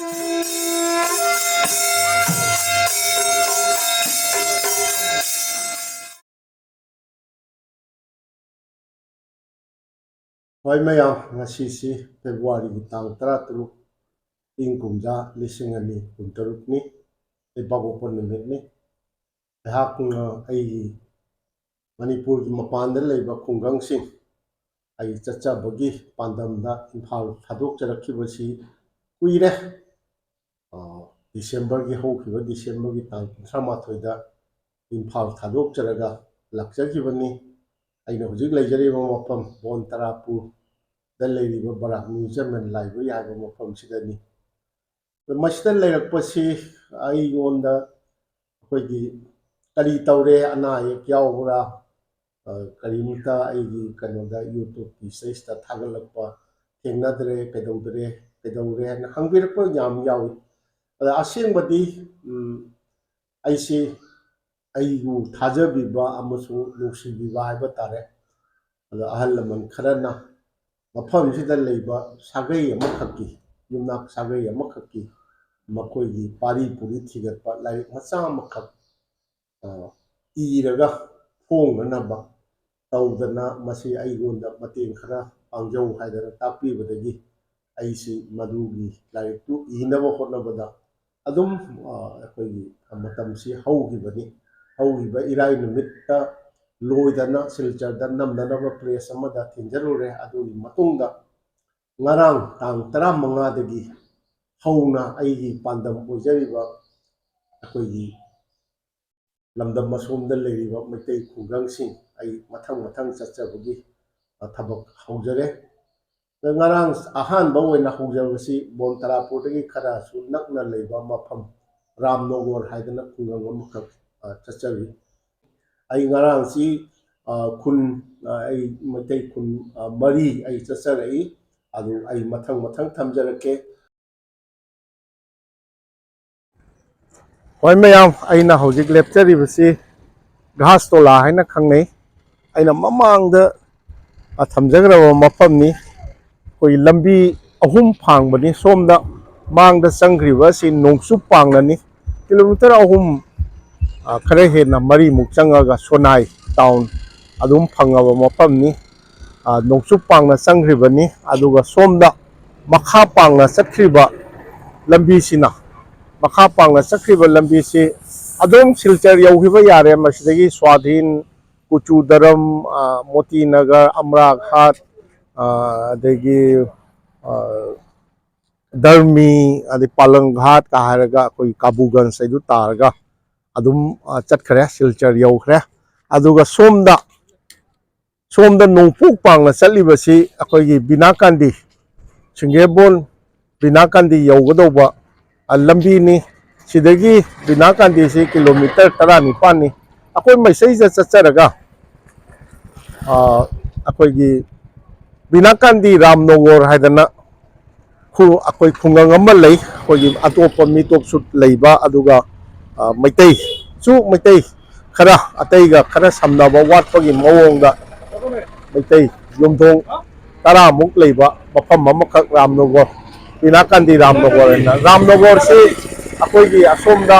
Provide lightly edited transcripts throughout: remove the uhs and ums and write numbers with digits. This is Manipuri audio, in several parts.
Hoi mayam ngasisi Februari tang 13 ing kumja lising ani kuntaruk ni ibabopon numit ni hak ai Manipur ki mapanda leiba khungang sing ai chacha bagi pandam da imphal thadok charakhi basi kuire December ki ho ki December ki tang 38 da imphal thadok charaga lakchaki bani aina hujik leijari mapam bon tarapur ꯂꯩꯔꯤꯕ ꯕꯔꯥꯛ ꯃ꯭ꯌꯨꯖꯤꯌꯝ ꯂꯥꯏꯕ꯭ꯔꯦꯔꯤ ꯍꯥꯏꯕ ꯃꯐꯝꯁꯤꯗꯅꯤ ꯃꯁꯤꯗ ꯂꯩꯔꯛꯄꯁꯤ ꯑꯩꯉꯣꯟꯗ ꯑꯩꯈꯣꯏꯒꯤ ꯀꯔꯤ ꯇꯧꯔꯦ ꯑꯅꯥ ꯑꯌꯦꯛ ꯌꯥꯎꯕ꯭ꯔꯥ ꯀꯔꯤꯝꯇ ꯑꯩꯒꯤ ꯀꯩꯅꯣꯗ ꯌꯨꯇ꯭ꯌꯨꯕꯀꯤ ꯁꯤꯗꯩꯁꯤꯗ ꯊꯥꯒꯠꯂꯛꯄ ꯊꯦꯡꯅꯗ꯭ꯔꯦ ꯀꯩꯗꯧꯔꯦ ꯍꯥꯏꯅ ꯍꯪꯕꯤꯔꯛꯄ ꯌꯥꯝ ꯌꯥꯎꯏ ꯑꯗ ꯑꯁꯦꯡꯕꯗꯤ ꯑꯩꯁꯤ ꯑꯩꯕꯨ ꯊꯥꯖꯕꯤꯕ ꯑꯃꯁꯨꯡ ꯅꯨꯡꯁꯤꯕꯤꯕ ꯍꯥꯏꯕ ꯇꯥꯔꯦ ꯑꯗ ꯑꯍꯜ ꯂꯃꯟ ꯈꯔꯅ ꯃꯐꯝꯁꯤꯗ ꯂꯩꯕ ꯁꯥꯒꯩ ꯑꯃꯈꯛꯀꯤ ꯌꯨꯝꯅꯥꯛ ꯁꯥꯒꯩ ꯑꯃꯈꯛꯀꯤ ꯃꯈꯣꯏꯒꯤ ꯄꯥꯔꯤ ꯄꯨꯔꯤ ꯊꯤꯒꯠꯄ ꯂꯥꯏꯔꯤꯛ ꯃꯆꯥ ꯑꯃꯈꯛ ꯏꯔꯒ ꯐꯣꯡꯅꯅꯕ ꯇꯧꯗꯅ ꯃꯁꯤ ꯑꯩꯉꯣꯟꯗ ꯃꯇꯦꯡ ꯈꯔ ꯄꯥꯡꯖꯧ ꯍꯥꯏꯗꯅ ꯇꯥꯛꯄꯤꯕꯗꯒꯤ ꯑꯩꯁꯤ ꯃꯗꯨꯒꯤ ꯂꯥꯏꯔꯤꯛꯇꯨ ꯏꯅꯕ ꯍꯣꯠꯅꯕꯗ ꯑꯗꯨꯝ ꯑꯩꯈꯣꯏꯒꯤ ꯃꯇꯝꯁꯤ ꯍꯧꯈꯤꯕꯅꯤ ꯍꯧꯈꯤꯕ ꯏꯔꯥꯏ ꯅꯨꯃꯤꯠꯇ ꯂꯣꯏꯗꯅ ꯁꯤꯜꯆꯔꯗ ꯅꯝꯅꯅꯕ ꯄ꯭ꯔꯦꯁ ꯑꯃꯗ ꯊꯤꯟꯖꯔꯨꯔꯦ ꯑꯗꯨꯒꯤ ꯃꯇꯨꯡꯗ ꯉꯔꯥꯡ ꯇꯥꯡ 15ꯗꯒꯤ ꯍꯧꯅ ꯑꯩꯒꯤ ꯄꯥꯟꯗꯝ ꯑꯣꯏꯖꯔꯤꯕ ꯑꯩꯈꯣꯏꯒꯤ ꯂꯝꯗꯝ ꯑꯁꯣꯝꯗ ꯂꯩꯔꯤꯕ ꯃꯩꯇꯩ ꯈꯨꯡꯒꯪꯁꯤꯡ ꯑꯩ ꯃꯊꯪ ꯆꯠꯆꯕꯒꯤ ꯊꯕꯛ ꯍꯧꯖꯔꯦ ꯉꯔꯥꯡ ꯑꯍꯥꯟꯕ ꯑꯣꯏꯅ ꯍꯧꯖꯕꯁꯤ ꯕꯣꯟ ꯇꯔꯥꯄꯨꯔꯗꯒꯤ ꯈꯔꯁꯨ ꯅꯛꯅ ꯂꯩꯕ ꯃꯐꯝ ꯔꯥꯝꯅꯣꯒꯣꯔ ꯍꯥꯏꯗꯅ ꯈꯨꯡꯒꯪ ꯑꯃꯈꯛ ꯆꯠꯆꯔꯤ ꯑꯩ ꯉꯔꯥꯡꯁꯤ ꯈꯨꯟ ꯑꯩ ꯃꯩꯇꯩ ꯈꯨꯟ ꯃꯔꯤ ꯑꯩ ꯆꯠꯆꯔꯛꯏ ꯑꯗꯨ ꯑꯩ ꯃꯊꯪ ꯊꯝꯖꯔꯛꯀꯦ ꯍꯣꯏ ꯃꯌꯥꯝ ꯑꯩꯅ ꯍꯧꯖꯤꯛ ꯂꯦꯞꯆꯔꯤꯕꯁꯤ ꯘꯥꯁꯇꯣꯂꯥ ꯍꯥꯏꯅ ꯈꯪꯅꯩ ꯑꯩꯅ ꯃꯃꯥꯡꯗ ꯊꯝꯖꯈ꯭ꯔꯕ ꯃꯐꯝꯅꯤ ꯑꯩꯈꯣꯏ ꯂꯝꯕꯤ ꯑꯍꯨꯝ ꯐꯥꯡꯕꯅꯤ ꯁꯣꯝꯗ ꯃꯥꯡꯗ ꯆꯪꯈ꯭ꯔꯤꯕ ꯑꯁꯤ ꯅꯣꯡꯆꯨꯞ ꯄꯥꯡꯅꯅꯤ ꯀꯤꯂꯣꯃꯤꯇꯔ 3 खरे हेना मरी मुक चंगागा सोनाई टाउन अदुम फंगाबा मफमनी नोंचुप पांगना चंग्रिबनी अदुगा सोमदा मखा पांगना चख्रिबा लंबीसिना मखा पांगना चख्रिबा लंबीसी अदुम सिलचर यौहिबा यारे मसिदगी स्वाधीन कुचुदरम मोती नगर अमरा घाट अदगी धर्मी अदि पालंग घाट का हारगा कोई काबूगंज सैदु तारगा अदुम चटखरे सिलचर यौखरे अदुगा सोमदा नोंपुक पांगना चलिबसी अखोगी बिनाकांदी सिंगेबोन बिनाकांदी यौगदौबा लंबीनी सिदगी बिनाकांदी से किलोमीटर 19 नि अखोई मैसई चचरगा अखोगी बिनाकांदी रामनगर हाइदना अखोई खुंगंग अमा लई अखोगी अतोप मिटोप सुत लईबा अदुगा मैतई चु मैतई खरा अतईगा खरा समनाबा वाटपगी मवोंगा मैतई युमथोंग 10 मुक लईबा मफम अमखक रामनगर बिनाकांदी रामनगर से अखोगी असोमदा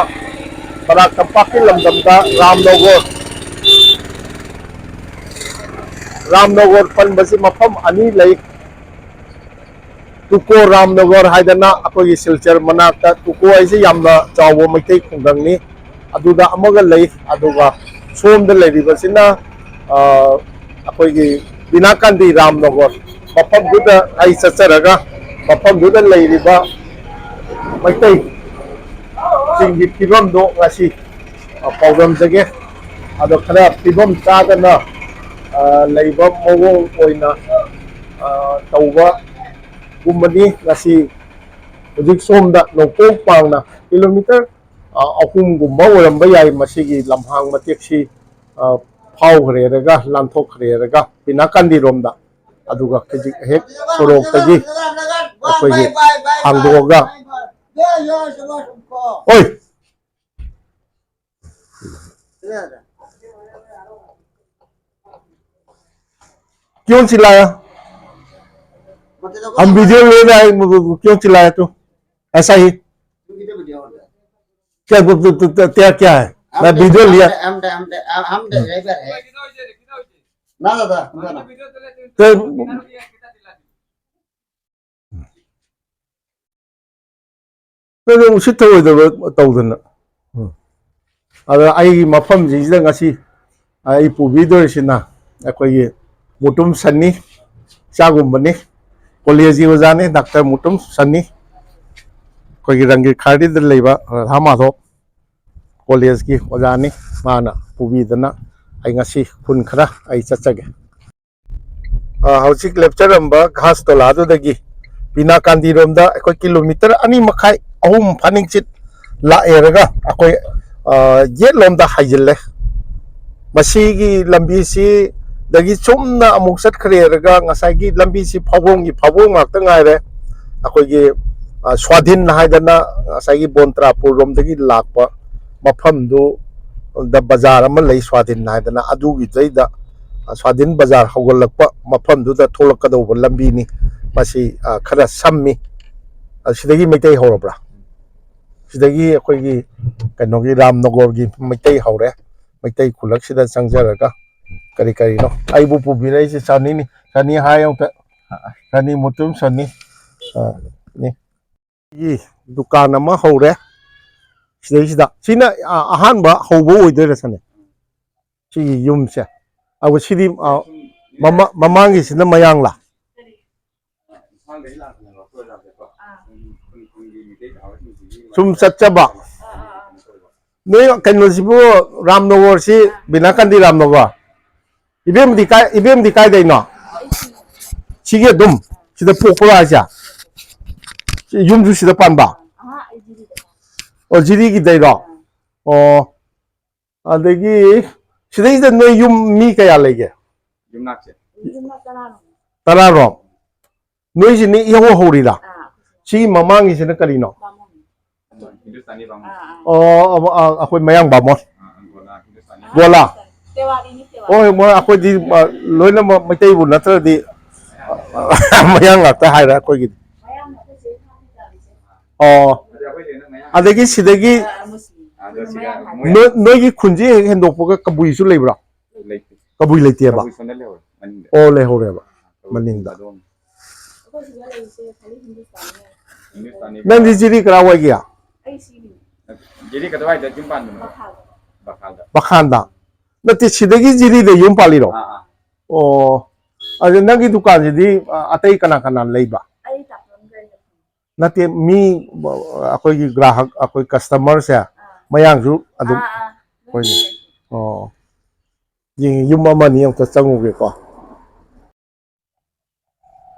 बराक तंपाकी लमदमदा रामनगर पनबसी मफम अनि लई तुको रामनगर हाइदना अखोगी सिलचर मनाकता तुको ऐसे यामना चावो मैतई खुंगंगनी अदुदा अमगा लई अदुगा सोमदा लैरिबसिना अखोगी बिनाकांदी रामनगर मफमदुदा आई चचरगा मफमदुदा लैरिबा मैतई सिंगी फिबमदो ngasi पाउदमजगे अदो खरा फिबम चादना लैबा मवोंग ओइना तौबा गुम्बनी ngasi हुजिक सोमदा नोंपोक पांगना किलोमीटर 3 गुम्बा ओरंबा याई मसिगी लम्हांग मतेक्सी फाउखरेरगा लांथोखरेरगा बिनाकांदी रोमदा अदुगा खजिक हेक सोरोक्तगी अखोगी हांगदोगा ओय क्यों चिल्लाया हम वीडियो ले रहे हैं क्यों चिल्लाया तू ऐसा ही क्या क्या है मैं वीडियो लिया तो उसी तौदना मफम जी पुबीदोरसिना अखोई मुटुम सन्नी चागुम्बनी कॉलेज की ओजाने डॉक्टर मुटुम सन्नी अखोई रंगी खाड़ी राधा माधव कॉलेज की ओजानी माना पुबीदना खुन खरा चचगे हौजिक लेक्चर घास तोलादुदगी पीना कांदी रोमदा अखोई किलोमीटर अनी मखाई अहुम फानिंगचित लाएरगा अखोई येट लोमदा हाइजिल्ले मसीगी लंबी सी दगी चुमना अमुक चटखरेरगा ngसाइगी लंबी सी फावोंग ngakta ngaire अखोई स्वाधीन हाइदना ngसाइगी बोंत्रापुर रोमदगी लाकपा मफमदु द बाजार अमा लई स्वाधीन हाइदना अदुगी जैदा स्वाधीन बाजार हौगलकपा मफमदु द थोलकदौब लंबीनी मसी खरा सम्मी सिदगी मैतै हौरब्रा सिदगी अखोई कनोगी रामनगर की मैतै हौरे मैतै खुलक सिदा चंगजरगा करी करी नो आइबु पुबिनै से सनी हायौ त सनी मुतुम सनी नि ये दुकान अमा हौरे सिदा सिना अहानबा हौबो ओइदोरा सने सी युमसे अब सिदी ममांगी सिना मयांगला सुम चचबा नोय कनोसिबो रामनगर से बिनाकंदी रामनगर इबेम दी काय दैनो सिगे दुम सिदा पोकरा आजा युमजु सिदा पानबा ओ जिरी की दैरो ओ अदगी सिदा नोय युम मी कया लेगे युमनाचे तरा रो नोय सिनी इहो होरीदा सी ममांगी सिना करिनो अखोई मयांग बामोन गोला ओए मोय अखोई दी लोइना मैतै बु नत्रदी मयांग लाता हाइरा अखोई गी ओ अदगी सिदगी नोगी खुंजी हेंदोपगा कबुईसु लेब्रा कबुई लेतेबा ओ लेहोरेबा मनिंगदा नंदी जिरी करा वगिया जिरी कदवाई द जिंपान बखांदा नति सिदगी जिरी दे युम पालिरो ओ अजे नंगी दुकान जिदी अतई कना कना लेबा नति मी अखोई ग्राहक अखोई कस्टमर से मयांगजु अदु कोई ओ युम अमनी हम चंगुगे को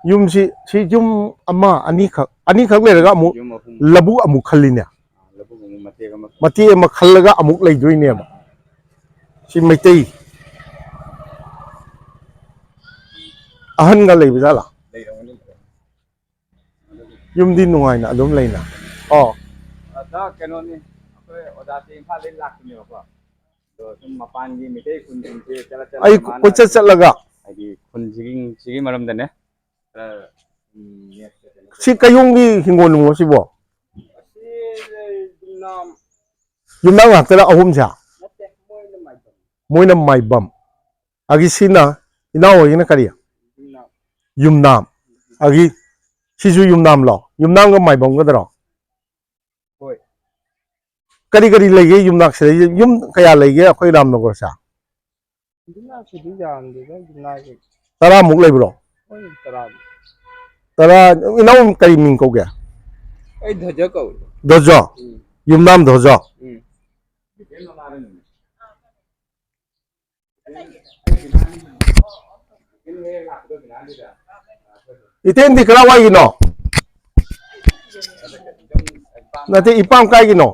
युम सी युम अमा अनी खक लेरगा अमु लबु अमु खल्लिने मती अमा खल्लगा अमुक लेदोइनेबा सी मैतै अहनगा लेबजाला युमदी नुंगाइना अदुम लेना ओ दा केनोनी अखोय ओदाते इम्फाल ले लाखनेबा तो तुम मपानगी मिटे खुनजिंग से चला चला आई कोचा चलगा आदि खुनजिंग मरमदने सी कयुंगी हिंगोनुंगो सिबो Yamuna ngakta ahum ja Moina Maibam आगी सिना इनाओ यना करिया युमनाम आगी सिजु युमनाम लो युमनाम गा माइबम गदरो होय करी करी लेगे युमनाक से युम कया लेगे अखोई रामनगर सा युमनाक से दी जान दे युमनाक तरा मुक लेब्रो होय तरा इनाओ करी मिंग को गया ए धजो को धजो युमनाम धजो इतेन दिखला वाई नो नते इपाम काय गिनो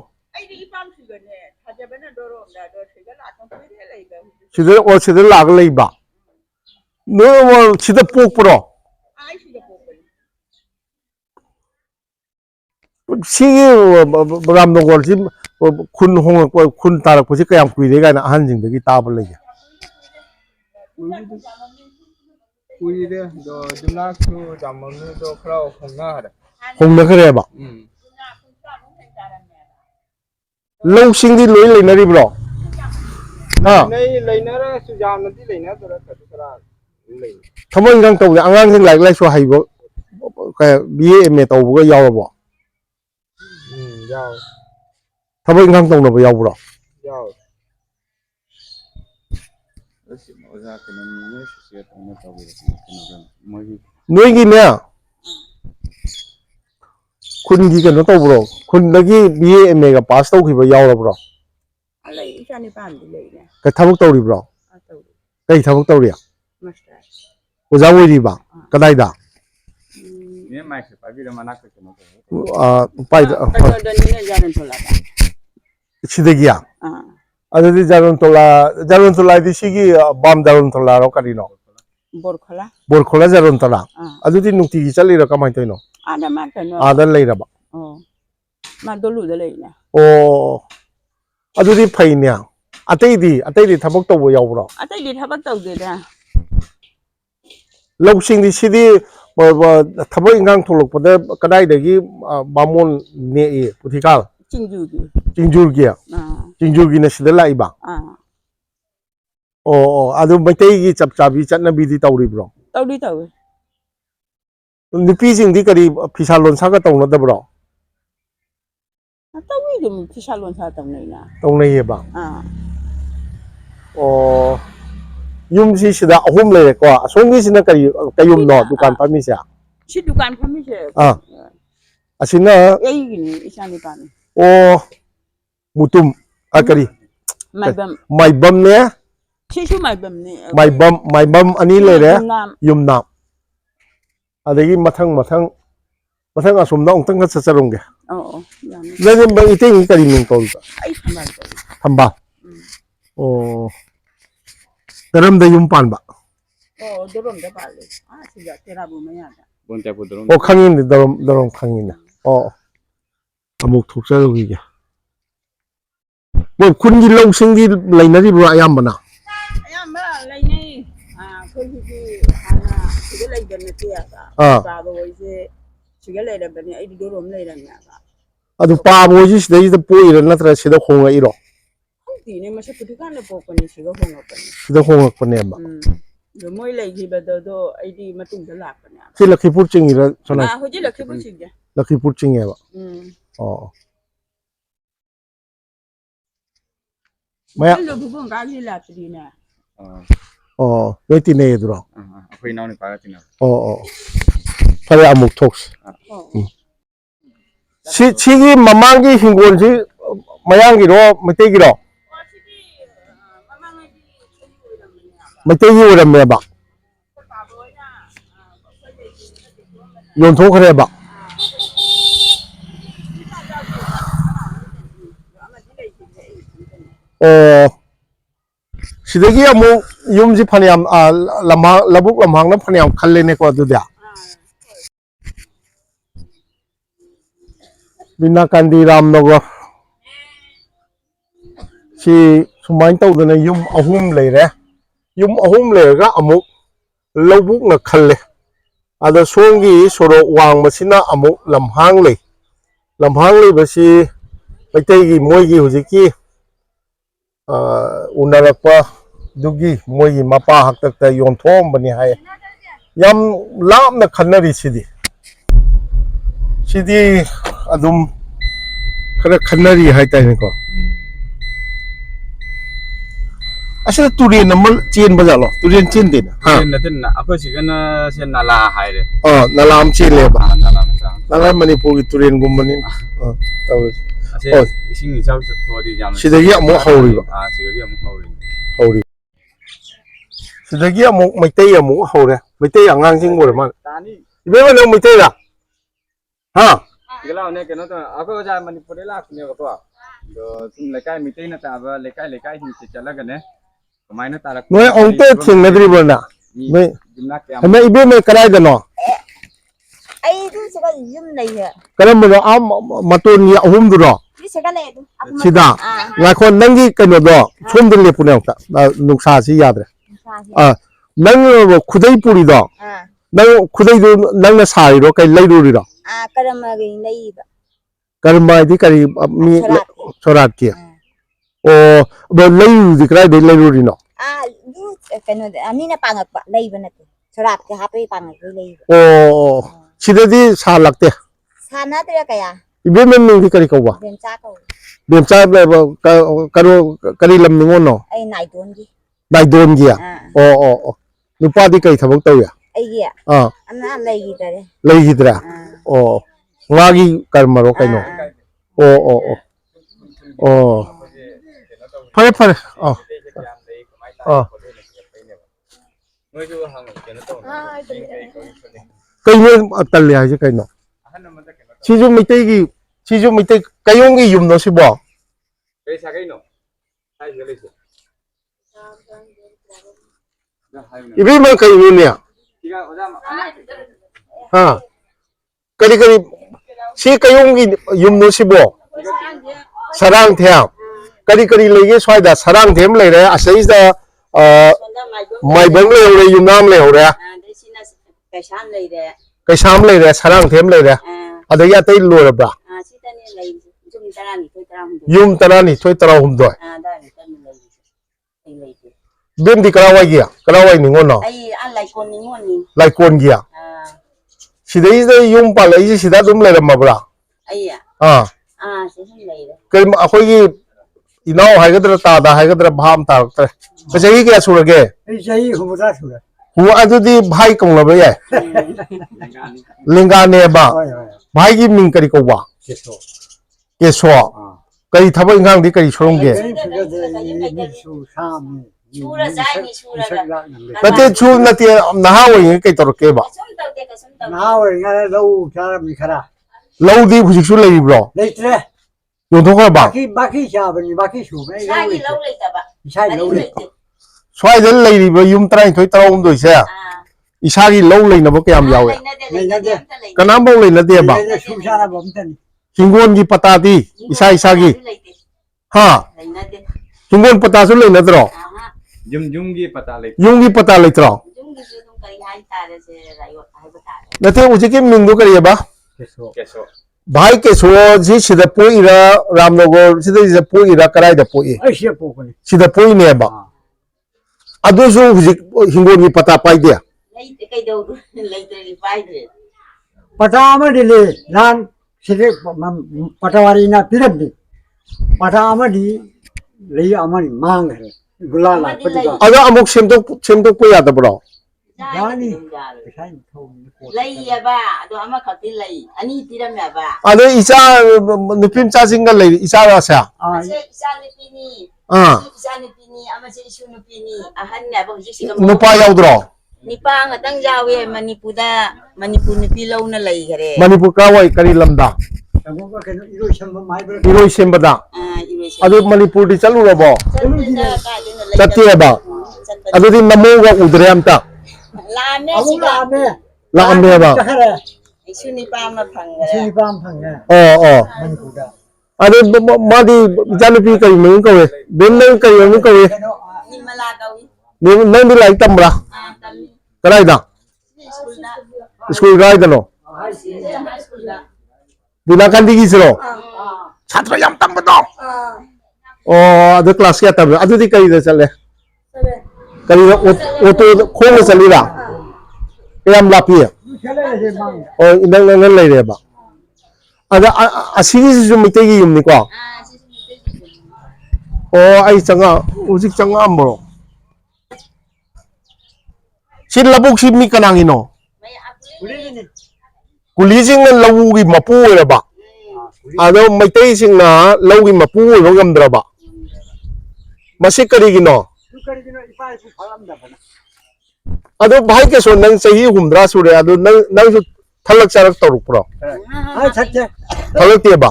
सिदे ओ सिदे लाग लेबा नो सिदे पोकप्रो सिगे रामनगर सि खुन होंग खुन तारक पसि कयाम कुइरे गाना अहन जिंदगी ताब लेगे कुइरे दो जुनाक सु जामनु दो खरा होंगा खरेबा ꯂꯧꯁꯤꯡꯗꯤ ꯂꯣꯏ ꯂꯩꯅꯔꯤꯕ꯭ꯔꯣ ꯂꯩꯅꯔ ꯌꯥꯝꯅꯗꯤ ꯂꯩꯅꯗ꯭ꯔꯥ ꯈꯔ ꯂꯩ ꯊꯕꯛ ꯏꯟꯈꯥꯡ ꯇꯧꯕꯗ ꯑꯉꯥꯡꯁꯤꯡ ꯂꯥꯏꯔꯤꯛ ꯂꯥꯏꯁꯨ ꯍꯩꯕ BA MA ꯇꯧꯕꯒ ꯌꯥꯎꯔꯕꯣ ꯌꯥꯎ ꯊꯕꯛ ꯏꯟꯈꯥꯡ ꯇꯧꯅꯕ ꯌꯥꯎꯕ꯭ꯔꯣ ꯌꯥꯎ ꯅꯣꯏꯒꯤꯅꯦ ꯈꯨꯟꯒꯤ ꯀꯩꯅꯣ ꯇꯧꯕ꯭ꯔꯣ ꯈꯨꯟꯗꯒꯤ BA MAꯒ ꯄꯥꯁ ꯇꯧꯈꯤꯕ ꯌꯥꯎꯔꯕ꯭ꯔꯣ lei icha ni pandi lei ne ꯀꯩ ꯊꯕꯛ ꯇꯧꯔꯤꯕ꯭ꯔꯣ atau ꯀꯩ ꯊꯕꯛ ꯇꯧꯔꯤ master ꯑꯣꯖꯥ ꯑꯣꯏꯔꯤꯕ ꯀꯗꯥꯏꯗ ne mai se pabira manaka keno ꯄꯥꯏꯗ ada ni ne jalan tolak ꯁꯤꯗꯒꯤ ꯑꯗꯨꯗꯤ ꯖꯥꯔꯣꯟꯇꯣꯂꯥꯗꯤ ꯁꯤꯒꯤ ꯕꯥꯝ ꯖꯥꯔꯣꯟꯇꯣꯂꯥꯔꯣ ꯀꯔꯤꯅꯣ borkhola ꯕꯣꯔꯈꯣꯂꯥ ꯖꯥꯔꯣꯟꯇꯣꯂꯥ ꯑꯗꯨꯗꯤ ꯅꯨꯡꯇꯤꯒꯤ ꯆꯠꯂꯤꯔꯣ ꯀꯃꯥꯏꯅ ꯇꯧꯔꯤꯅꯣ ada makan no ꯑꯥꯗ ꯂꯩꯔꯕ oh ma dolu da lei ne ꯑꯣ ꯑꯗꯨꯗꯤ ꯐꯩꯅꯦ ꯑꯇꯩꯗꯤ ꯊꯕꯛ ꯇꯧꯕ ꯌꯥꯎꯕ꯭ꯔꯣ atai di thabak tau de da ꯂꯧꯁꯤꯡꯗꯤ ꯁꯤꯗꯤ ꯊꯕꯛ ꯏꯟꯈꯥꯡ ꯊꯣꯛꯂꯛꯄꯗ ꯀꯗꯥꯏꯗꯒꯤ ꯕꯥꯃꯣꯟ ꯅꯦꯛꯏ ꯄꯨꯊꯤꯀꯥꯜ cingju gi ꯆꯤꯡꯖꯨꯒꯤꯅ ꯁꯤꯗ ꯂꯥꯛꯏꯕ ꯑꯣ ꯑꯗꯨ ꯃꯩꯇꯩꯒꯤ ꯆꯞ ꯆꯥꯕꯤ ꯆꯠꯅꯕꯤꯗꯤ ꯇꯧꯔꯤꯕ꯭ꯔꯣ tau di tau ꯅꯨꯄꯤꯁꯤꯡꯗꯤ ꯀꯔꯤ ꯐꯤꯁꯥ ꯂꯣꯟꯁꯥꯒ ꯇꯧꯅꯗꯕ꯭ꯔോ tau wi dum kisalon sa tau nei na ꯇꯧꯅꯩꯌꯦꯕ ꯑꯣ ꯌꯨꯝꯁꯤ ꯁꯤꯗ ꯑꯍꯨꯝ ꯂꯩꯔꯦꯀꯣ ꯑꯁꯣꯝꯒꯤꯁꯤꯅ ꯀꯩꯌꯨꯝꯅꯣ ꯗꯨꯀꯥꯟ ꯐꯝꯃꯤꯁꯦ si dukan phami se ꯑꯁꯤꯅ ei gini icha ni pan ꯑꯣ ꯃꯨꯇꯨꯝ ꯀꯔꯤ maibam ꯃꯥꯏꯕꯝꯅꯦ si su maibam ne ꯃꯥꯏꯕꯝ ꯑꯅꯤ ꯂꯩꯔꯦ ꯌꯨꯝꯅꯥꯝ ꯑꯗꯒꯤ ꯃꯊꯪ ꯑꯁꯣꯝꯗ ꯑꯃꯨꯛꯇꯪꯒ ꯆꯠꯆꯔꯝꯒꯦ oh yani ꯅꯪ ꯏꯇꯩꯒꯤ ꯀꯔꯤ ꯃꯤꯡ ꯀꯧꯔꯤꯕ ai thambal ꯊꯝꯕꯥꯜ ꯑꯣ ꯀꯔꯝꯗ ꯌꯨꯝ ꯄꯥꯟꯕ oh dorom da pale si ga terabu maya da bonta pudron ꯑꯣ ꯈꯪꯉꯤꯅꯦ ꯗꯔꯣꯝ ꯈꯪꯉꯤꯅꯦ ꯑꯣ ꯑꯃꯨꯛ ꯊꯣꯛꯆꯔꯨꯈꯤꯒꯦ ꯃꯣꯏ ꯈꯨꯟꯒꯤ ꯂꯧꯁꯤꯡꯗꯤ ꯂꯩꯅꯔꯤꯕ꯭ꯔꯣ ꯑꯌꯥꯝꯕꯅ ayamba lai nei khoi ji ana siga lai da ne tiya ka baba woi se siga lai da bani ai dorom lai da nya ka ꯑꯗꯨ ꯄꯥꯕ ꯍꯣꯏꯁꯤ ꯁꯤꯗꯩꯁꯤꯗ ꯄꯣꯛꯏꯔꯥ ꯅꯠꯇ꯭ꯔꯒ ꯁꯤꯗ ꯍꯣꯡꯉꯛꯏꯔꯣ ti ne masa puti kan ne pokoni siga hongapani ꯁꯤꯗ ꯍꯣꯡꯉꯛꯄꯅꯦꯕ do moi lai gi do ai di matung da lakpani ꯁꯤ ꯂꯛꯈꯤꯄꯨꯔ ꯆꯤꯡꯉꯤꯔꯥ ꯁꯣꯅꯥ hoji lakhibu sigya ꯂꯛꯈꯤꯄꯨꯔ ꯆꯤꯡꯉꯦꯕ ꯑꯣ ꯃꯌꯥ lo bubun ga ni la tri ne ꯑꯣ ꯂꯣꯏ ꯇꯤꯟꯅꯩ ꯑꯗꯨꯔꯣ akhoi naw ni para tina ꯑꯣ ꯐꯔꯦ ꯑꯃꯨꯛ ꯊꯣꯛꯁꯤ ꯁꯤꯒꯤ ꯃꯃꯥꯡꯒꯤ ꯍꯤꯡꯒꯣꯜꯁꯤ ꯃꯌꯥꯡꯒꯤꯔꯣ ꯃꯩꯇꯩꯒꯤꯔꯣ ꯃꯩꯇꯩꯒꯤ ꯑꯣꯏꯔꯝꯃꯦꯕ ꯌꯣꯟꯊꯣꯛꯈ꯭ꯔꯦꯕ ꯑꯣ ꯁꯤꯗꯒꯤ ꯑꯃꯨꯛ ꯌꯨꯝꯁꯤ ꯐꯅꯌꯥꯝ ꯂꯧꯕꯨꯛ ꯂꯝꯍꯥꯡꯅ ꯐꯅꯌꯥꯝ ꯈꯜꯂꯦꯅꯦꯀꯣ ꯑꯗꯨꯗꯤ ꯕꯤꯅꯥꯀꯥꯟꯗꯤ ꯔꯥꯝꯅꯒꯔ ꯁꯤ ꯁꯨꯃꯥꯏꯅ ꯇꯧꯗꯅ ꯌꯨꯝ ꯑꯍꯨꯝ ꯂꯩꯔꯦ ꯌꯨꯝ ꯑꯍꯨꯝ ꯂꯩꯔꯒ ꯑꯃꯨꯛ ꯂꯧꯕꯨꯛꯅ ꯈꯜꯂꯦ ꯑꯗ ꯁꯣꯝꯒꯤ ꯁꯣꯔꯣꯛ ꯋꯥꯡꯕꯁꯤꯅ ꯑꯃꯨꯛ ꯂꯝꯍꯥꯡ ꯂꯩ ꯂꯝꯍꯥꯡ ꯂꯩꯕꯁꯤ ꯃꯩꯇꯩꯒꯤ ꯃꯣꯏꯒꯤ ꯍꯧꯖꯤꯛꯀꯤ ꯎꯅꯔꯛꯄ ꯑꯗꯨꯒꯤ ꯃꯣꯏꯒꯤ ꯃꯄꯥ ꯍꯥꯛꯇꯛꯇ ꯌꯣꯟꯊꯣꯛꯑꯝꯕꯅꯤ ꯍꯥꯏ ꯌꯥꯝ ꯂꯥꯞꯅ ꯈꯟꯅꯔꯤ ꯁꯤꯗꯤ ꯑꯗꯨꯝ ꯈꯔ ꯈꯟꯅꯔꯤ ꯍꯥꯏꯇꯥꯔꯦꯀꯣ ꯑꯁꯤꯗ ꯇꯨꯔꯦꯟ ꯑꯃ ꯆꯦꯟꯕ ꯖꯥꯠꯂꯣ ꯇꯨꯔꯦꯟ ꯆꯦꯟꯗꯦꯅ natin akhoi sigana se nala haire ꯅꯂꯥ ꯑꯃ ꯆꯦꯜꯂꯦꯕ nala macha ꯅꯂꯥ ꯃꯅꯤꯄꯨꯔꯒꯤ ꯇꯨꯔꯦꯟꯒꯨꯝꯕꯅꯤ ꯇꯧꯔꯤꯁꯦ ase ising ichau thodi jam ꯁꯤꯗꯒꯤ ꯑꯃꯨꯛ ꯍꯧꯔꯤꯕ sigagi am ꯍꯧꯔꯤ ꯁꯤꯗꯒꯤ ꯑꯃꯨꯛ ꯃꯩꯇꯩ ꯑꯃꯨꯛ ꯍꯧꯔꯦ ꯃꯩꯇꯩ ꯑꯉꯥꯡꯁꯤꯡ ꯑꯣꯏꯔ ꯃꯥꯜꯂꯦ tani 이번에 너무 밑에다. 하. igala ne keno to akhoi ja manipur la ne ba ko do tum lekai mitai na ta ba lekai hin se chalaga ne kamaina tarak 너의 엉터 튕내드리버나. 너. 너 이번에 그라이더노. ai tu siga yum nei he 그러면 아 마토니 아훔들어. ni siga nei du 시다. 나코 낭기 그노도 손들레 뿌려다. 나 녹사시 야드래. 낭 쿠데이 뿌리도. 낭 쿠데이도 낭나 사이로 그 레이루리로. karama gi nei ba कर्मादि करी मी sorat ki o ba layu di krai de layu ri no du kano ani na pangak pa lay ba natin sarap ka happy pangak lay o sidadi sa lakte sana tira kaya ibe men ni kari ko ba bem cha ko karo kari lam ni ngono ay naidon gi dai don gi o nupa di kai thabak taw ya ay gi ana lay gi tare lay gi tra o ngagi karmaro kai no o pare pare kai no tal ya je kai no siju mitai gi kayong gi yum no si bo Cái sao cái nó? Hai cái lấy gì? ibi man kai ni ne Tiga orang ha kari kari si kayong gi yum no si bo sarang thea kari kari lege swaida sarang them le re asai da mai bang le re yum nam le re kai sam le re sarang them le re adai atai lo ra ba yum tarani thoi tara hum do bem di kala wai ni ngono ay alay kon ni ngoni lai kon gia sidai da yum pa lai sida dum le ra ma bra ay si hum lay kai akhoi gi inau hai ga ta da hai ga bham ta ta sai gi su ge Saya humura sudah. hu adu di bhai kong la ba ya linga ne ba bhai gi ming kari ko ba Keso. keso kari thabai ngang di kari sorong ge Ini sudah dari su sam. Sura sai ni sura da nate chu nate naha wai kai tor ke ba kasum taw de kasum taw Nah, orang lau cara mikara. lau di phusik su lai bro Leitre. yo tho ka ba Baki siapa ni? Baki su. sai ni law lay ta ba Saya lau leh. swai den lai ri ba yum trai thoi tara hum do se isa gi lau lai na ba kyam yawe kanam bau lai na de ba Ini su sana bomten. hingon gi pata di isa gi ha hingon pata su lai na dro Jum की पता ले yung gi pata lai tro nate uji ki ming do kari ba Keso. कैसो bhai ke so ji sida poi ira ramnagor sida ji poi ira karai da poi Aisyah pokok ni. sida poi ne ba adu su uji hingon gi pata pai de lay kay daw lay tri pai de Pertama dile dan sedek patawari na pirap di. Pertama di lei amani mang hai. Gulala petugas. ada amuk semtok poi ada bro Jani. Saya tahu. lay ya ba do ama khati lay ani tiram ya ba ada isa nupim cha singa lai isa ra sa Ah, isa ni pini isa ni pini ama se isu ni pini ahan ya ba hujik sigam nupa yaw dro nipa nga tang jawe manipur ni pilaw na lay gare manipur ka wai kari lamda kamu kan kena iru sama mai ber. iroi sembada adu manipur di chalu ro bo chatti ba adu di namo ga udre amta lame Aku siga lame. la amne ba isu nipa ma phang gare Sini pam pangnya. oh Mankuda. adu ma di jalupi kari meng ko we ben nang kari meng ko we ni malagawi ni nang di lai tamra kami karai da school na school gai da no school na bilakan di gisro chatra yam tam ba do oh adu class kya tab adu di kari da chale kari auto khong na chali ra yam lapi Kalau ada mang. oh indang nang lai re ba ada asigi su mitai gi yum ni ko oh ai changa ujik changa amro sin labuk si mi kanang ino may apuli Boleh ni. kuli sing na lawu gi mapu re ba ado mitai sing na lawu gi mapu ro gam dra ba masik kari gi no Bukan kena ipai pun falam dah pernah. ado bhai ke so nang sahi humdra su re ado nang su thalak charak toruk pro Hai saja. thalak te ba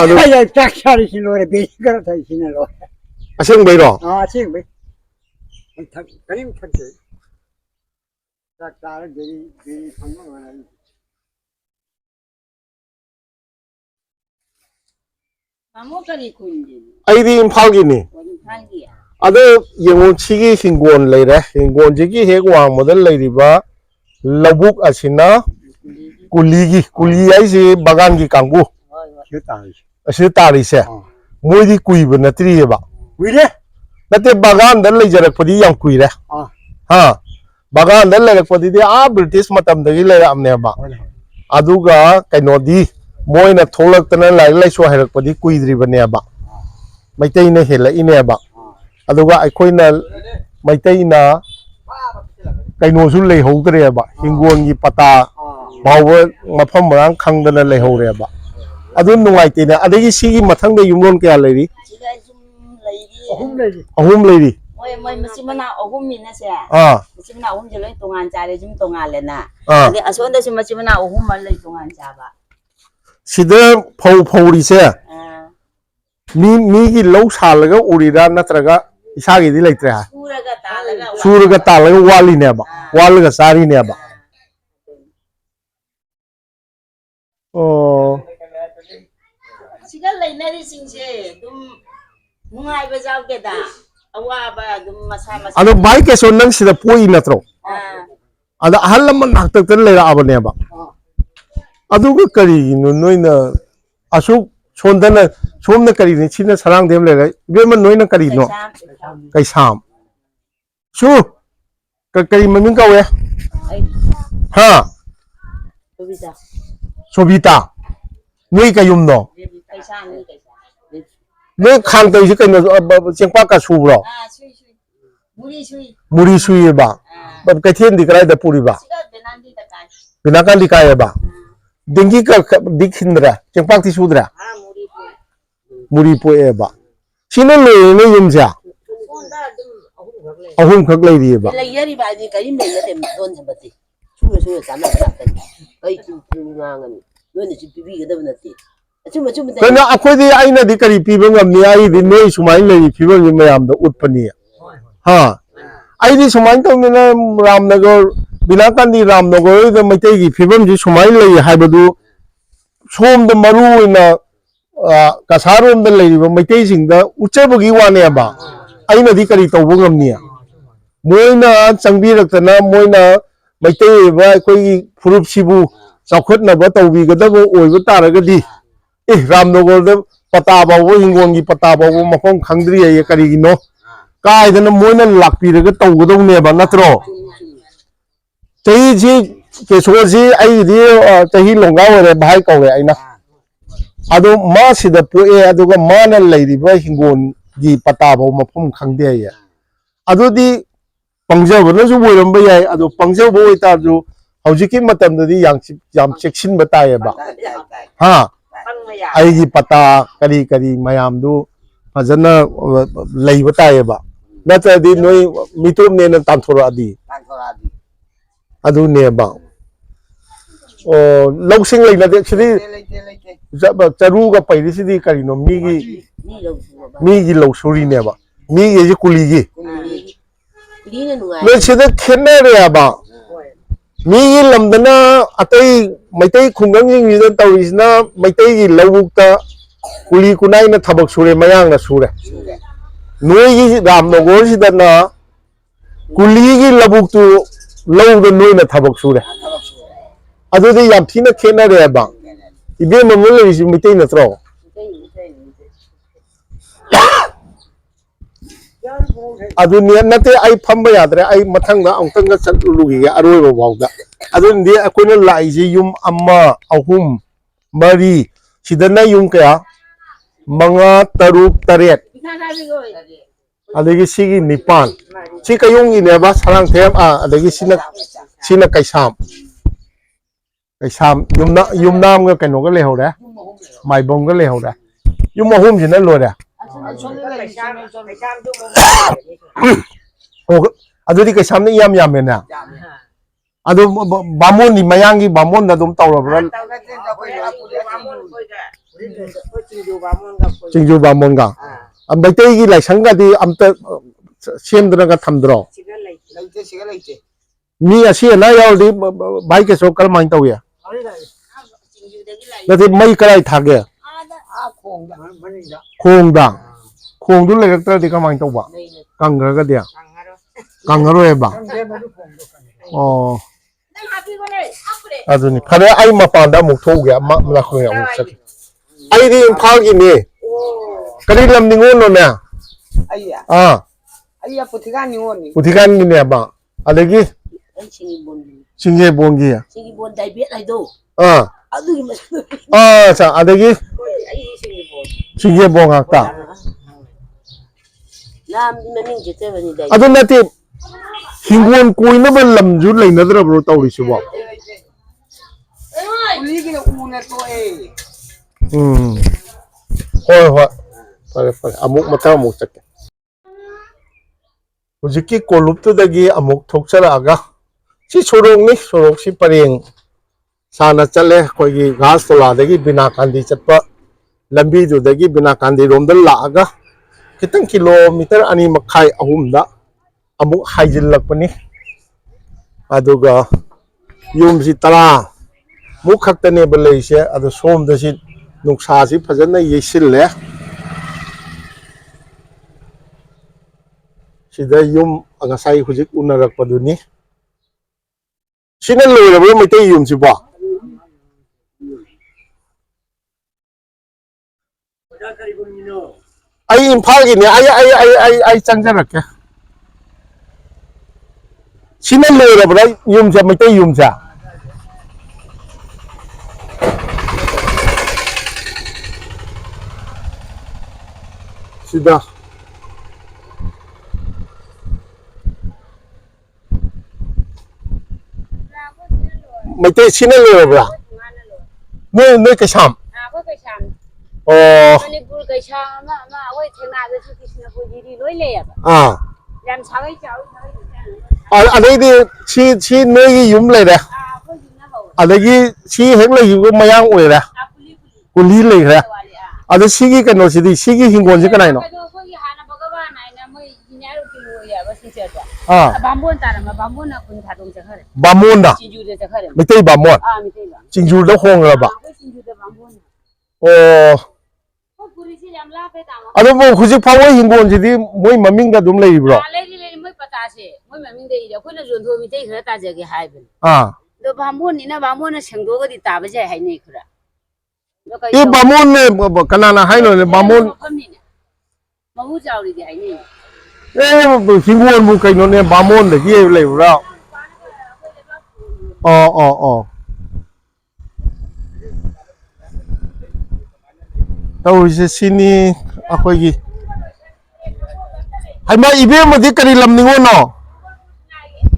ado Ayah tak cari sini lor, besi kerana tak sini lor. aseng bai ro Ah, sih baik. Tak, kalim tak je. Tak tahu jadi sama mana. mamo kari kunji ai di imphal gi ni wani phangi ado yengon chigi hingon leire hingon jigi hek wang model leiriba labuk asina kuli ai si bagan gi kangbu hoy ชื่อตาย asir tari se moi di kui ba natri ba วิเด้ nate bagan dal le jarak padi yang kui re ha bagan dal le padi di a british matam da gi le amne ba aduga kaino di moi na tholak tana lai lai so harak padi kui dri ba ne ba maitai na hela ine ba aduga aikoi na maitai na kaino su le ho tre ba hingong gi pata bawa mafam rang khang dana le ho re ba adu nungai te na adagi sigi mathang da yumlon kya leiri Siga zum lady. ahum leiri Moi masimana ahum mina se. ah Masimana ahum je loi tongan jare zum tongan le na. ah Ade asonda su masimana ahum mal loi tongan jaba. sida phau ri se mi gi low sal ga urira natraga isa gi di leitre ha suraga talaga wali ne ba wal ga sari ne ba oh Siga lainari singse dum nungai ba jaw ke da. Awa ba dum masa masa. ado bai ke so nang sida poi natro ada halam nak tak tan leira abane ba adu ga kari no noina asuk sondana somna kari ni china sarang dem le be man noina kari no kai sam su ka kari mamin ka we ha Bisa. sobita noi ka yum no Kaisa ni kaisa. no khang tai si kai no chengpa ka su bro Sui sui. Muri sui. muri sui ba ba kai thien di krai da puri ba Siga benandi ta kai. bina kan di kai ba dengi ka dikhindra chengpa ti sudra Muri sui. muri po e ba sino le ne yum ja Sonda dum ahum gak le. ahum khak lai di ba Layari ba di karim le yate don sabati. Suyo suyo sama sama. Kai tu ngangan. Noni si pipi ga dabna ti. Achuma chuma ta. kana akhoi di aina di kari pi ba ngam ni ai di noi sumai le pi ba ni mayam da utpani ha ai di sumai tong na ramnagar bina kan di ramnagar da maitai gi phibam ji sumai le hai ba du som da maru ina kasarom da le ba maitai sing da uchabu gi wa ne ba aina di kari to bu ngam ni moina changbi raktana moina maitai ba koi furup sibu chaukhot na ba tawbi ga da bo oi ba taraga di ramnagar da pata ba wo hingong gi pata ba wo mafam khangdri ye kari gi no kai da na moina lakpi ra ga taw ga dong ne ba natro chai ji ke so ji ai di chahi longa wa re bhai ko re aina ado ma sida po e ado ga ma na lai ri ba hingon gi pata ba mafam khangde ye ado di pangja ba na ju boiram ba yai ado pangja bo ita ju hojiki matam da di yam chekshin ba ta ye ba ha ai gi pata kari kari mayam du fajana lai ba ta ye ba nata di noi mitum ne na tan thora di adu ne ba o loksing lai na de sidi charu ga pai di sidi kari no mi gi lo suri ne ba mi gi ji kuli gi Kuli na nungai. le sida khenne re ba mi gi lamdana atai maitai khungang gi da tawis na maitai gi lawuk ta kuli kunai na thabak sure mayang na sure noi gi ram no gor sida na kuli gi labuk tu law da noi na thabak sure adu de yam thina khenne re ba ibe mamul le ji maitai na tro adu ne nate ai phamba yadre ai mathang da angtang ga chat lu gi aroi ba baw da adu ndi akoina lai ji yum amma ahum mari sidana yum kaya manga taruk taret adagi sigi nipan si kayong ine ba sarang them adagi sina kaisam yum nam ga kano ga le ho da mai bom ga le ho da yum ahum jina lo da adudi kaisam ni yam yam na adu bamon ni mayangi bamon da dum tawra Cingju bamon ga ambai te gi lai sang ga di amta sem dra ga tham dro mi asi na yaw di bai ke so kal main taw ya na ti mai kalai thag ya khong du le ga di ka main taw ba kang ga dia kang ro e ba oh aduni khare ai ma pa da mu tho ga ma la khong ya mu sak ꯑꯩꯗꯤ ꯏꯝꯐꯥꯜꯒꯤꯅꯤ ꯀꯔꯤ ꯂꯝꯅꯤꯉꯣꯅꯣꯅꯦ ꯑꯩꯌꯥ ꯑꯩꯌꯥ ꯄꯨꯊꯤꯒꯥꯟ ꯅꯤꯉꯣꯟꯅꯤ ꯄꯨꯊꯤꯒꯥꯟꯒꯤꯅꯦꯕ ꯑꯗꯒꯤ anh xin đi buồn ꯆꯤꯡꯖꯦꯕꯣꯡꯒꯤ xin đi buồn đại biết này đâu ꯑꯗꯨꯒꯤ ꯃꯁꯛ ꯆꯥ ꯑꯗꯒꯤ ꯑꯩ xin đi buồn ꯆꯤꯡꯖꯦꯕꯣꯡ ꯉꯥꯛꯇ ꯂꯥꯝꯗꯤ ꯃꯃꯤꯡ ꯆꯠꯆꯕꯅꯤꯗ ꯑꯗꯨ ꯅꯠꯇꯦ ꯍꯤꯡꯒꯣꯜ ꯀꯣꯏꯅꯕ ꯂꯝꯁꯨ ꯂꯩꯅꯗ꯭ꯔꯕ꯭ꯔꯣ ꯇꯧꯔꯤꯁꯤꯕꯣ ꯀꯨꯂꯤꯒꯤꯅ ꯎꯅ ꯇꯣꯛꯑꯦ ꯍꯣꯏ ꯍꯣꯏ ꯐꯔꯦ ꯐꯔꯦ ꯑꯃꯨꯛ ꯃꯊꯪ ꯑꯃꯨꯛ ꯆꯠꯀꯦ ꯍꯧꯖꯤꯛꯀꯤ ꯀꯣꯂꯨꯞꯇꯨꯗꯒꯤ ꯑꯃꯨꯛ ꯊꯣꯛꯆꯔꯛꯑꯒ ꯁꯤ ꯁꯣꯔꯣꯛꯅꯤ ꯁꯣꯔꯣꯛꯁꯤ ꯄꯔꯦꯡ ꯁꯥꯡꯅ ꯆꯠꯂꯦ ꯑꯩꯈꯣꯏꯒꯤ ꯘꯥꯁꯇꯣꯂꯥꯗꯒꯤ ꯕꯤꯅꯥꯀꯥꯟꯗꯤ ꯆꯠꯄ ꯂꯝꯕꯤꯗꯨꯗꯒꯤ ꯕꯤꯅꯥꯀꯥꯟꯗꯤꯔꯣꯝꯗ ꯂꯥꯛꯑꯒ खितंग किलोमीटर 2 मखाई 3 अमुक हाइजिल्लकपनी अदुगा युमसी 10 मुख खक्तने बलैसे अदु सोमदसी नुक्सासी फजन येसिल्ले सिदा युम अगसाई हुजिक उनरकपदुनी सिना लोरबो मैते युमसिबो आई इम्फाल की ने आई चंजरके सिना लोरबरा युमसे मैते युमसा सिदा मैते सिना लोरबरा नो कैसाम मणिपुर कैसा वही थेना जैसे कृष्णपुर जी लोई ले याम सागै चाउ अदगी सी नोई युम लेरे अदगी सी हेक लेयुगो मयांग ओइरे कुली लेरे अद सीगी कनो सिदी सीगी हिंगोन से कनाइनो हाना भगवान आइना मै जिन्यारो किलो या बसी चेता बामबोन तारमा बामबोन कुन थादों चखरे बामोन दा चिंजू दे चखरे मितै बामोन मितै बा चिंजू दा होंगरबा चिंजू दे बामबोन अदुबो हुजिक फावै हिंगोनजिदि मोय ममिंग अदुम लेइब्रो लेरि मोय पतासे मोय ममिंग दे इरा कोइना जोंधो मितै खरा ताजगे हाइबन दो बामबोन निना बामबोन सेंगदोगदि ताबा जाय हाइनै खरा ए बामोन ने कनाना हाइनो ने बामोन ममु जाउरि दि हाइनै ए हिंगोन मु कैनो ने बामोन दगी लेइब्रो तौरिसे सिनी अखोगी हाइमा इबेमदि करी लमनिङोनो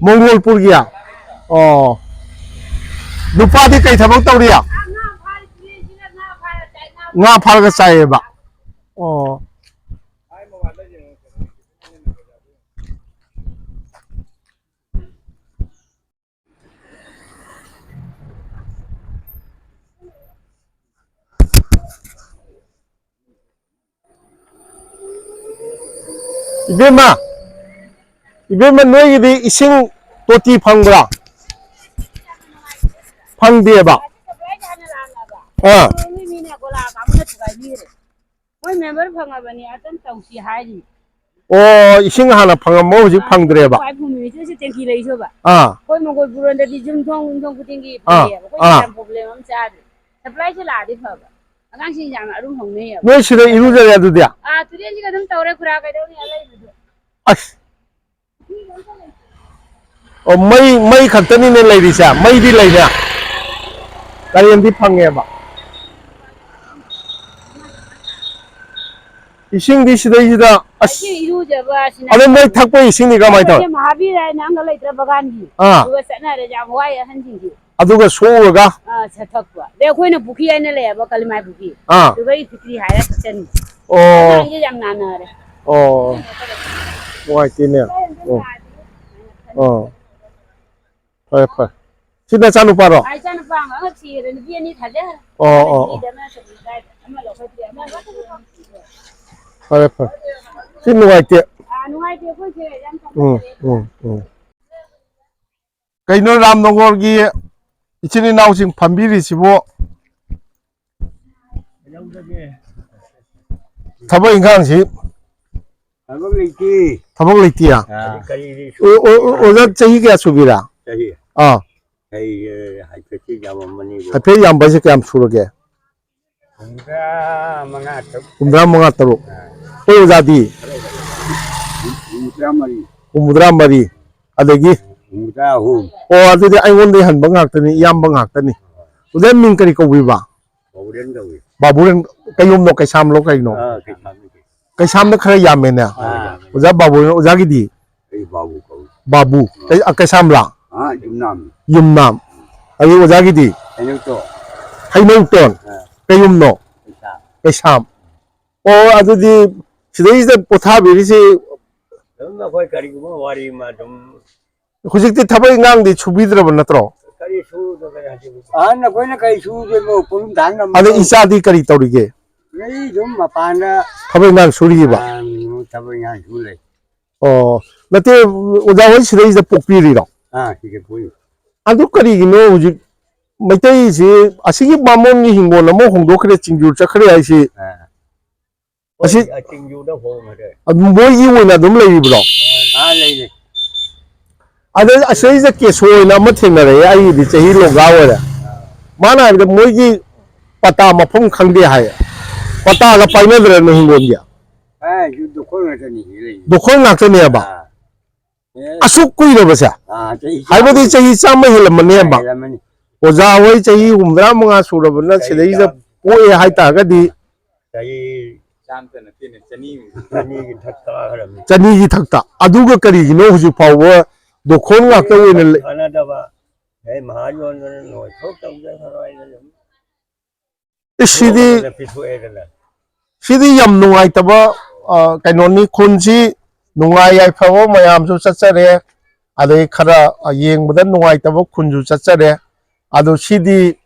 मंगोलपुर गिया दुपादी कई थबक तौरिया nga farga chaiba इबेमा नोइगिदि इसिंग तोटी फंगब्रा फंगदेबा मोय मेंबर फंगाबनी अतन तौसी हाइरि इसिंग हाना फंगमो हुजिक फंगद्रेबा पाइप भूमि से टेंकी लइसोबा कोई मंगोल पुरन दि जुमथों कुटिंगी फंगेबा कोई प्रॉब्लम हम चादे सप्लाई से लादि फबा अगांग सिं जाम अरुम होंगने या नोइ सिदा इरुजरे अदुदिया तुरेन जी कदम तौरे खुरा कइदोनी अलैबदो अस मई खतनी ने लेरिसा मई दी लेना करेंदी फंगेबा इसिंग दी सिदा अस इरुजबा सिना अदे मई थकपो इसिंग दी कमाय तो महावीर है नंग लैत्र बगान की दुगा सना रे जाम वाय हंजिंग की अदुगा सोगा छथकवा दे खोइना बुखी आइना लेबा कलमाय बुखी दुगै फिक्री हायरा चन ये जाम नाना रे वाय तिने फाय सिदा चालू पारो आई चानु पांग अ छिरे नि बियानी थाजे फाय सि नुवाइते नुवाइते खोइ छे जाम कइनो रामनगर की इचिनी नाउसिंग फंबिरिसिबो थबक इंगांसी थबक लेतिया ओजा चही क्या सुबिरा हाइफे याम बसे क्या सुरगे ꯍꯨꯝꯗ꯭ꯔꯥ ꯃꯉꯥ ꯇꯔꯨꯛ ꯑꯩꯈꯣꯏ ꯑꯣꯖꯥꯗꯤ ꯍꯨꯝꯐꯨꯇꯔꯥ ꯃꯔꯤ ꯑꯗꯒꯤ ꯑꯣ ꯑꯗꯨꯗꯤ ꯑꯩꯉꯣꯟꯗꯩ ꯍꯟꯕ ꯉꯥꯛꯇꯅꯤ ꯏꯌꯥꯝꯕ ꯉꯥꯛꯇꯅꯤ ꯑꯣꯖꯥ ꯃꯤꯡ ꯀꯔꯤ ꯀꯧꯕꯤꯕ ꯕꯥꯕꯨꯔꯦꯟ ꯀꯩꯌꯨꯝꯅꯣ ꯀꯩꯁꯥꯝꯂꯣ ꯀꯩꯅꯣ ꯀꯩꯁꯥꯝꯗ ꯈꯔ ꯌꯥꯝꯃꯦꯅꯦ ꯑꯣꯖꯥ ꯕꯥꯕꯨꯔꯦꯟ ꯑꯣꯖꯥꯒꯤꯗꯤ ꯕꯥꯕꯨ ꯀꯩꯁꯥꯝꯂꯥ ꯌꯨꯝꯅꯥꯝ ꯑꯗꯨ ꯑꯣꯖꯥꯒꯤꯗꯤ ꯍꯩꯅꯧꯇꯣꯟ ꯀꯩꯌꯨꯝꯅꯣ ꯀꯩꯁꯥꯝ ꯑꯣ ꯑꯗꯨꯗꯤ ꯁꯤꯗꯩꯁꯤꯗ ꯄꯣꯊꯥꯕꯤꯔꯤꯁꯤ ꯍꯧꯖꯤꯛꯇꯤ ꯊꯕꯛ ꯏꯪꯈꯥꯡꯗꯤ ꯁꯨꯕꯤꯗ꯭ꯔꯕ ꯅꯠꯇ꯭ꯔꯣ ꯑꯗ ꯏꯆꯥꯗꯤ ꯀꯔꯤ ꯇꯧꯔꯤꯒꯦ ꯊꯕꯛ ꯏꯪꯈꯥꯡ ꯁꯨꯔꯤꯕ ꯑꯣ ꯅꯠꯇꯦ ꯑꯣꯖꯥ ꯍꯣꯏ ꯁꯤꯗꯩꯁꯤꯗ ꯄꯣꯛꯄꯤꯔꯤꯔꯣ ꯑꯗꯨ ꯀꯔꯤꯒꯤꯅꯣ ꯍꯧꯖꯤꯛ ꯃꯩꯇꯩꯁꯤ ꯑꯁꯤꯒꯤ ꯕꯥꯃꯣꯟꯒꯤ ꯍꯤꯡꯒꯣꯜ ꯑꯃ ꯍꯣꯡꯗꯣꯛꯈ꯭ꯔꯦ ꯆꯤꯡꯖꯨ ꯆꯠꯈ꯭ꯔꯦ ꯍꯥꯏꯁꯤ ꯑꯁꯤ ꯃꯣꯏꯒꯤ ꯑꯣꯏꯅ ꯑꯗꯨꯝ ꯂꯩꯔꯤꯕ꯭ꯔꯣ ꯑꯗ ꯑꯁꯤꯗꯩꯁꯤꯗ ꯀꯦꯁꯣ ꯑꯣꯏꯅ ꯑꯃ ꯊꯦꯡꯅꯔꯛꯑꯦ ꯑꯩꯒꯤꯗꯤ ꯆꯍꯤ ꯂꯣꯡꯒꯥ ꯑꯣꯏꯔꯦ ꯃꯥꯅ ꯍꯥꯏꯕꯗ ꯃꯣꯏꯒꯤ ꯄꯇꯥ ꯃꯐꯝ ꯈꯪꯗꯦ ꯍꯥꯏꯌꯦ ꯄꯇꯥꯒ ꯄꯥꯏꯅꯗ꯭ꯔꯦꯅ ꯍꯤꯡꯒꯣꯜꯒꯤ ꯗꯣꯈꯣꯏ ꯉꯥꯛꯇꯅꯦꯕ ꯑꯁꯨꯛ ꯀꯨꯏꯔꯕꯁꯦ ꯍꯥꯏꯕꯗꯤ ꯆꯍꯤ 100 ꯍꯦꯜꯂꯝꯃꯅꯦꯕ ꯑꯣꯖꯥ ꯍꯣꯏ ꯆꯍꯤ 65 ꯁꯨꯔꯕꯅ ꯁꯤꯗꯩꯁꯤꯗ ꯄꯣꯛꯑꯦ ꯍꯥꯏꯇꯥꯔꯒꯗꯤ ꯆꯅꯤꯒꯤ ꯊꯛꯇ ꯑꯗꯨꯒ ꯀꯔꯤꯒꯤꯅꯣ ꯍꯧꯖꯤꯛ ꯐꯥꯎꯕ ꯗꯣꯈꯣꯟ ꯉꯥꯛꯇ ꯑꯣꯏꯅ ꯁꯤꯗꯤ ꯌꯥꯝ ꯅꯨꯡꯉꯥꯏꯇꯕ ꯀꯩꯅꯣꯅꯤ ꯈꯨꯟꯁꯤ ꯅꯨꯡꯉꯥꯏ ꯌꯥꯏꯐꯕ ꯃꯌꯥꯝꯁꯨ ꯆꯠꯆꯔꯦ ꯑꯗꯩ ꯈꯔ ꯌꯦꯡꯕꯗ ꯅꯨꯡꯉꯥꯏꯇꯕ ꯈꯨꯟꯁꯨ ꯆꯠꯆꯔꯦ ꯑꯗꯣ ꯁꯤꯗꯤ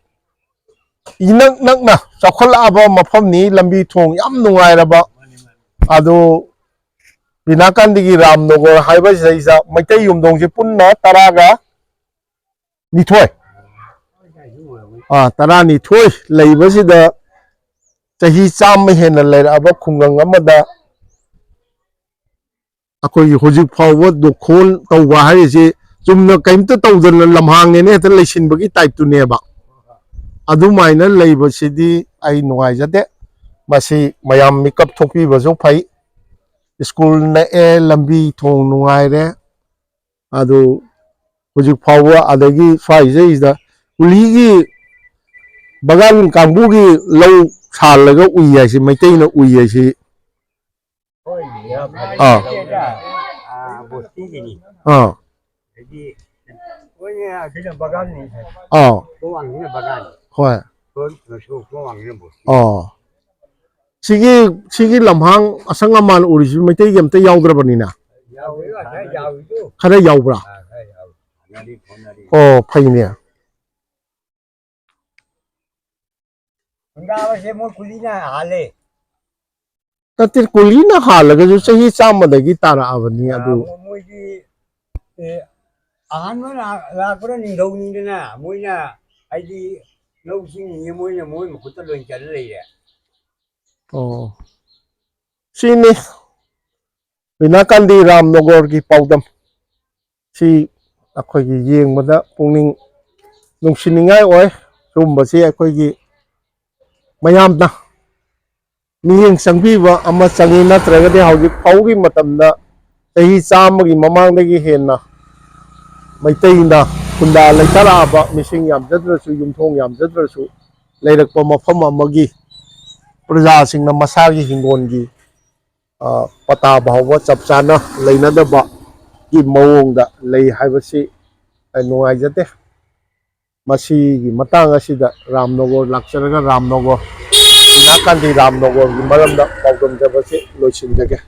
ꯏꯅꯛ ꯅꯛꯅ ꯆꯥꯎꯈꯠꯂꯛꯑꯕ ꯃꯐꯝꯅꯤ ꯂꯝꯕꯤ ꯊꯣꯡ ꯌꯥꯝ ꯅꯨꯡꯉꯥꯏꯔꯕ ꯑꯗꯣ ꯕꯤꯅꯥꯀꯥꯟꯗꯒꯤ ꯔꯥꯝꯅꯒꯔ ꯍꯥꯏꯕꯁꯤꯗꯩꯁꯤꯗ ꯃꯩꯇꯩ ꯌꯨꯝꯊꯣꯡꯁꯦ ꯄꯨꯟꯅ 12 ꯂꯩꯕꯁꯤꯗ ꯆꯍꯤ 100 ꯍꯦꯟꯅ ꯂꯩꯔꯛꯑꯕ ꯈꯨꯡꯒꯪ ꯑꯃꯗ ꯑꯩꯈꯣꯏꯒꯤ ꯍꯧꯖꯤꯛ ꯐꯥꯎꯕ ꯗꯣꯈꯣꯟ ꯇꯧꯕ ꯍꯥꯏꯔꯤꯁꯤ ꯆꯨꯝꯅ ꯀꯩꯝꯇ ꯇꯧꯗꯅ ꯂꯝꯍꯥꯡꯅꯦꯅ ꯍꯦꯛꯇ ꯂꯩꯁꯤꯟꯕꯒꯤ ꯇꯥꯏꯞꯇꯨꯅꯦꯕ ꯑꯗꯨꯃꯥꯏꯅ ꯂꯩꯕꯁꯤꯗꯤ ꯑꯩ ꯅꯨꯡꯉꯥꯏꯖꯗꯦ ꯃꯁꯤ ꯃꯌꯥꯝ ꯃꯤꯀꯞ ꯊꯣꯛꯄꯤꯕꯁꯨ ꯐꯩ ꯁ꯭ꯀꯨꯜ ꯅꯛꯑꯦ ꯂꯝꯕꯤ ꯊꯣꯡ ꯅꯨꯡꯉꯥꯏꯔꯦ ꯑꯗꯨ ꯍꯧꯖꯤꯛ ꯐꯥꯎꯕ ꯑꯗꯒꯤ ꯁ꯭ꯋꯥꯏꯁꯤꯗꯩꯁꯤꯗ ꯀꯨꯂꯤꯒꯤ ꯕꯒꯥꯟ ꯀꯥꯡꯕꯨꯒꯤ ꯂꯧ ꯁꯥꯜꯂꯒ ꯎꯏ ꯍꯥꯏꯁꯤ ꯃꯩꯇꯩꯅ ꯎꯏ ꯍꯥꯏꯁꯤ ꯁꯤꯒꯤ ꯂꯝꯍꯥꯡ ꯑꯁꯪ ꯑꯃꯥꯟ ꯎꯔꯤꯁꯤ ꯃꯩꯇꯩꯒꯤ ꯑꯝꯇ ꯌꯥꯎꯗ꯭ꯔꯕꯅꯤꯅ ꯈꯔ ꯌꯥꯎꯕ꯭ꯔꯥ ꯑꯣ ꯐꯩꯅꯦ ꯅꯠꯇꯦ ꯀꯨꯂꯤꯅ ꯍꯥꯜꯂꯒꯁꯨ ꯆꯍꯤ 100 ꯇꯥꯔꯛꯑꯕꯅꯤ ꯑꯗꯨ ꯑꯍꯥꯟꯕ ꯂꯥꯛꯄꯗ ꯅꯤꯡꯊꯧꯅꯤꯗꯅ ꯃꯣꯏꯅ ꯍꯥꯏꯗꯤ ꯂꯧꯁꯤꯡꯁꯦ ꯃꯣꯏ ꯃꯈꯨꯠꯇ ꯂꯣꯏ ꯆꯠꯂ ꯂꯩꯔꯦ ꯑꯣ ꯁꯤꯅꯤ ꯕꯤꯅꯥꯀꯥꯟꯗꯤ ꯔꯥꯝꯅꯒꯔꯒꯤ ꯄꯥꯎꯗꯝ ꯁꯤ ꯑꯩꯈꯣꯏꯒꯤ ꯌꯦꯡꯕꯗ ꯄꯨꯛꯅꯤꯡ ꯅꯨꯡꯁꯤꯅꯤꯡꯉꯥꯏ ꯑꯣꯏ ꯁꯨꯝꯕꯁꯤ ꯑꯩꯈꯣꯏꯒꯤ ꯃꯌꯥꯝꯅ ꯃꯤꯠꯌꯦꯡ ꯆꯪꯕꯤꯕ ꯑꯃ ꯆꯪꯏ ꯅꯠꯇ꯭ꯔꯒꯗꯤ ꯍꯧꯖꯤꯛ ꯐꯥꯎꯒꯤ ꯃꯇꯝꯗ ꯆꯍꯤ 100ꯒꯤ ꯃꯃꯥꯡꯗꯒꯤ ꯍꯦꯟꯅ ꯃꯩꯇꯩꯅ ꯈꯨꯟꯗꯥ ꯂꯩꯇꯥꯔꯛꯑꯕ ꯃꯤꯁꯤꯡ ꯌꯥꯝꯖꯗ꯭ꯔꯁꯨ ꯌꯨꯝꯊꯣꯡ ꯌꯥꯝꯖꯗ꯭ꯔꯁꯨ ꯂꯩꯔꯛꯄ ꯃꯐꯝ ꯑꯃꯒꯤ ꯄ꯭ꯔꯖꯥꯁꯤꯡꯅ ꯃꯁꯥꯒꯤ ꯍꯤꯡꯒꯣꯜꯒꯤ ꯄꯇꯥ ꯐꯥꯎꯕ ꯆꯞ ꯆꯥꯅ ꯂꯩꯅꯗꯕꯒꯤ ꯃꯑꯣꯡꯗ ꯂꯩ ꯍꯥꯏꯕꯁꯤ ꯑꯩ ꯅꯨꯡꯉꯥꯏꯖꯗꯦ ꯃꯁꯤꯒꯤ ꯃꯇꯥꯡ ꯑꯁꯤꯗ ꯔꯥꯝꯅꯒꯔ ꯂꯥꯛꯆꯔꯒ ꯔꯥꯝꯅꯒꯔ ꯕꯤꯅꯥꯀꯥꯟꯗꯤ ꯔꯥꯝꯅꯒꯔꯒꯤ ꯃꯔꯝꯗ ꯄꯥꯎꯗꯝꯖꯕꯁꯤ ꯂꯣꯏꯁꯤꯟꯖꯒꯦ